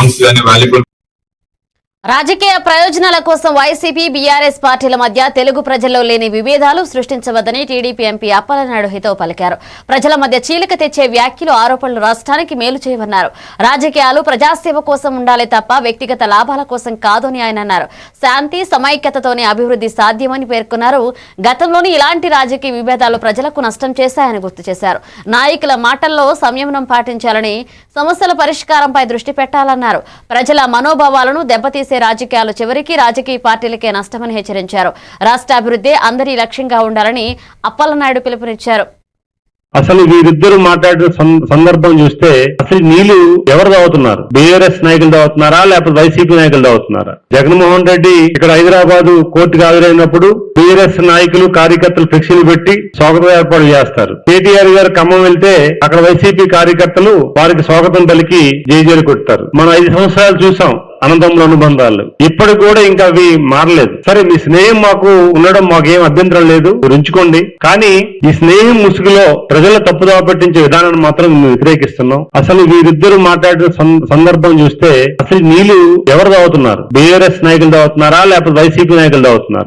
Funds కానీ valuable. రాజకీయ ప్రయోజనాల కోసం వైసీపీ బీఆర్ఎస్ పార్టీల మధ్య తెలుగు ప్రజల్లో లేని విభేదాలు సృష్టించవద్దని టీడీపీ ఎంపీ అప్పలనాయుడు హితవు పలికారు. ప్రజల మధ్య చీలిక తెచ్చే వ్యాఖ్యలు, ఆరోపణలు రాష్ట్రానికి మేలు చేయవన్నారు. రాజకీయాలు ప్రజాసేవ కోసం ఉండాలి తప్ప వ్యక్తిగత లాభాల కోసం కాదని ఆయన అన్నారు. శాంతి సమైక్యతతోనే అభివృద్ధి సాధ్యమని పేర్కొన్నారు. గతంలోని ఇలాంటి రాజకీయ విభేదాలు ప్రజలకు నష్టం చేశాయని గుర్తు చేశారు. నాయకుల మాటల్లో సంయమనం పాటించాలని, సమస్యల పరిష్కారంపై దృష్టి పెట్టాలన్నారు. ప్రజల మనోభావాలను దెబ్బతీసే రాజకీయాలు చివరికి రాజకీయ పార్టీలకే నష్టమని హెచ్చరించారు. రాష్ట్ర అభివృద్ధి అందరి లక్ష్యంగా ఉండాలని అప్పలనాయుడు పిలుపునిచ్చారు. అసలు వీరిద్దరు మాట్లాడిన సందర్భం చూస్తే అసలు నీళ్లు ఎవరు తాగుతున్నారు? బీఆర్ఎస్ నాయకులు తాగుతున్నారా లేకపోతే వైసీపీ నాయకులు తాగుతున్నారా? జగన్మోహన్ రెడ్డి ఇక్కడ హైదరాబాద్ కోర్టుకు హాజరైనప్పుడు బీఆర్ఎస్ నాయకులు కార్యకర్తలు ఫ్లెక్సీలు పెట్టి స్వాగతం ఏర్పాటు చేస్తారు. కేటీఆర్ గారు ఖమ్మం వెళ్తే అక్కడ వైసీపీ కార్యకర్తలు వారికి స్వాగతం పలికి జైజేలు కొడతారు. మనం 5 సంవత్సరాలు చూసాం అనంతముల అనుబంధాలు. ఇప్పటికి కూడా ఇంకా అవి మారలేదు. సరే, మీ స్నేహం మాకు ఉండడం మాకేం అభ్యంతరం లేదు, ఉంచుకోండి. కానీ ఈ స్నేహం ముసుగులో ప్రజల తప్పుదోవ పట్టించే విధానాన్ని మాత్రం మేము వ్యతిరేకిస్తున్నాం. అసలు వీరిద్దరు మాట్లాడిన సందర్భం చూస్తే అసలు నీళ్లు ఎవరు తాగుతున్నారు? బీఆర్ఎస్ నాయకులు తాగుతున్నారా లేకపోతే వైసీపీ నాయకులు తాగుతున్నారా?